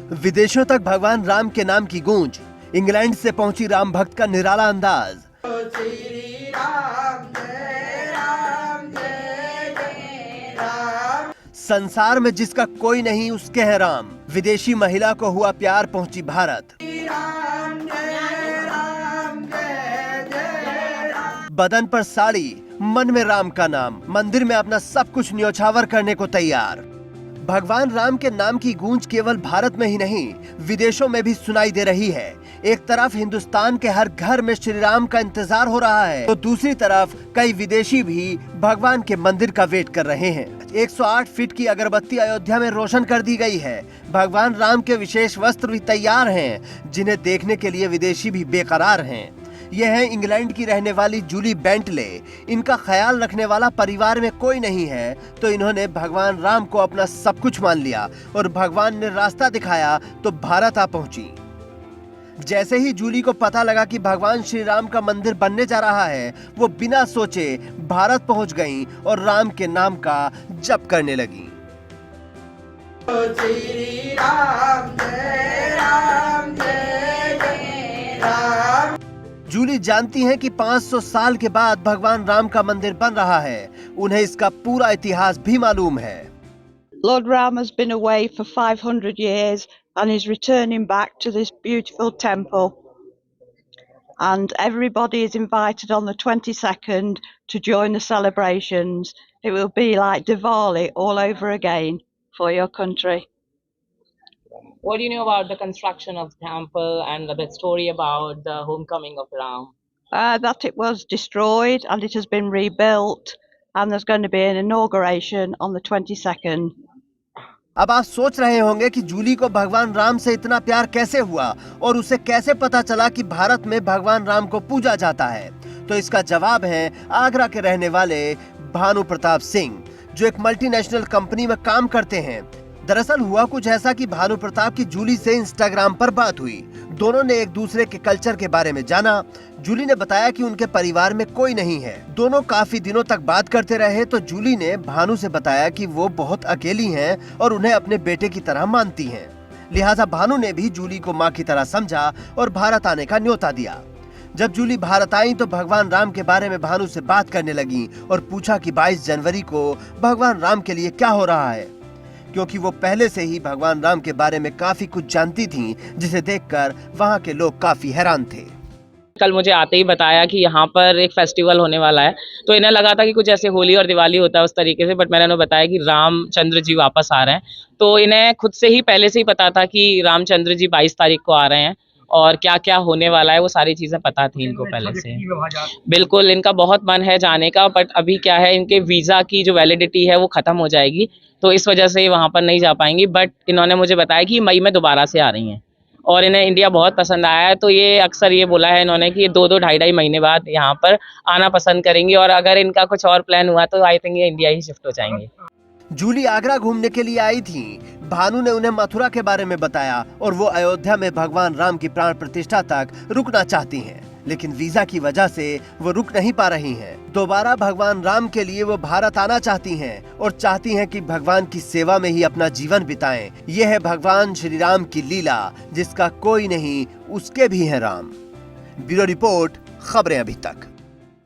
विदेशों तक भगवान राम के नाम की गूंज, इंग्लैंड से पहुंची राम भक्त का निराला अंदाज। संसार में जिसका कोई नहीं उसके है राम, विदेशी महिला को हुआ प्यार, पहुंची भारत। बदन पर साड़ी, मन में राम का नाम, मंदिर में अपना सब कुछ न्योछावर करने को तैयार। भगवान राम के नाम की गूंज केवल भारत में ही नहीं, विदेशों में भी सुनाई दे रही है। एक तरफ हिंदुस्तान के हर घर में श्री राम का इंतजार हो रहा है, तो दूसरी तरफ कई विदेशी भी भगवान के मंदिर का वेट कर रहे हैं। 108 फीट की अगरबत्ती अयोध्या में रोशन कर दी गई है। भगवान राम के विशेष वस्त्र भी तैयार हैं, जिन्हें देखने के लिए विदेशी भी बेकरार हैं। यह है इंग्लैंड की रहने वाली जूली बेंटले। इनका ख्याल रखने वाला परिवार में कोई नहीं है, तो इन्होंने भगवान राम को अपना सब कुछ मान लिया और भगवान ने रास्ता दिखाया तो भारत आ पहुंची। जैसे ही जूली को पता लगा कि भगवान श्री राम का मंदिर बनने जा रहा है, वो बिना सोचे भारत पहुंच गईं और राम के नाम का जप करने लगी। श्री राम जय राम जय जय राम। जूली जानती हैं कि 500 साल के बाद भगवान राम का मंदिर बन रहा है। उन्हें इसका पूरा इतिहास भी मालूम है। Lord Ram has been away for 500 years and is returning back to this beautiful temple. And everybody is invited on the 22nd to join the celebrations. It will be like Diwali all over again for your country. What do you know about the construction of the temple and the story about the homecoming of Ram? That it was destroyed and it has been rebuilt, and there's going to be an inauguration on the 22nd. अब आप सोच रहे होंगे कि जूली को भगवान राम से इतना प्यार कैसे हुआ और उसे कैसे पता चला कि भारत में भगवान राम को पूजा जाता है। तो इसका जवाब है आगरा के रहने वाले भानु प्रताप सिंह, जो एक मल्टीनेशनल कंपनी में काम करते हैं। दरअसल हुआ कुछ ऐसा कि भानु प्रताप की जूली से इंस्टाग्राम पर बात हुई। दोनों ने एक दूसरे के कल्चर के बारे में जाना। जूली ने बताया कि उनके परिवार में कोई नहीं है। दोनों काफी दिनों तक बात करते रहे, तो जूली ने भानु से बताया कि वो बहुत अकेली हैं और उन्हें अपने बेटे की तरह मानती हैं। लिहाजा भानु ने भी जूली को माँ की तरह समझा और भारत आने का न्योता दिया। जब जूली भारत आई तो भगवान राम के बारे में भानु से बात करने लगी और पूछा कि 22 जनवरी को भगवान राम के लिए क्या हो रहा है, क्योंकि वो पहले से ही भगवान राम के बारे में काफी कुछ जानती थीं, जिसे देखकर वहाँ के लोग काफी हैरान थे। कल मुझे आते ही बताया कि यहाँ पर एक फेस्टिवल होने वाला है, तो इन्हें लगा था कि कुछ ऐसे होली और दिवाली होता है उस तरीके से, बट मैंने उन्हें बताया कि रामचंद्र जी वापस आ रहे हैं। तो इन्हें खुद से ही पहले से ही पता था कि रामचंद्र जी 22 तारीख को आ रहे हैं और क्या क्या होने वाला है, वो सारी चीजें पता थी इनको पहले से। बिल्कुल, इनका बहुत मन है जाने का, बट अभी क्या है, इनके वीजा की जो वैलिडिटी है वो खत्म हो जाएगी, तो इस वजह से वहां पर नहीं जा पाएंगी। बट इन्होंने मुझे बताया कि मई में दोबारा से आ रही हैं और इन्हें इंडिया बहुत पसंद आया है। तो ये अक्सर ये बोला है इन्होंने कि ये 2-2, 2.5 महीने बाद यहाँ पर आना पसंद करेंगी, और अगर इनका कुछ और प्लान हुआ तो आई थिंक ये इंडिया ही शिफ्ट हो जाएंगे। जूली आगरा घूमने के लिए आई थी। भानु ने उन्हें मथुरा के बारे में बताया और वो अयोध्या में भगवान राम की प्राण प्रतिष्ठा तक रुकना चाहती हैं, लेकिन वीजा की वजह से वो रुक नहीं पा रही हैं। दोबारा भगवान राम के लिए वो भारत आना चाहती हैं और चाहती हैं कि भगवान की सेवा में ही अपना जीवन बिताएं। ये है भगवान श्री राम की लीला, जिसका कोई नहीं उसके भी है राम। ब्यूरो रिपोर्ट, खबरें अभी तक।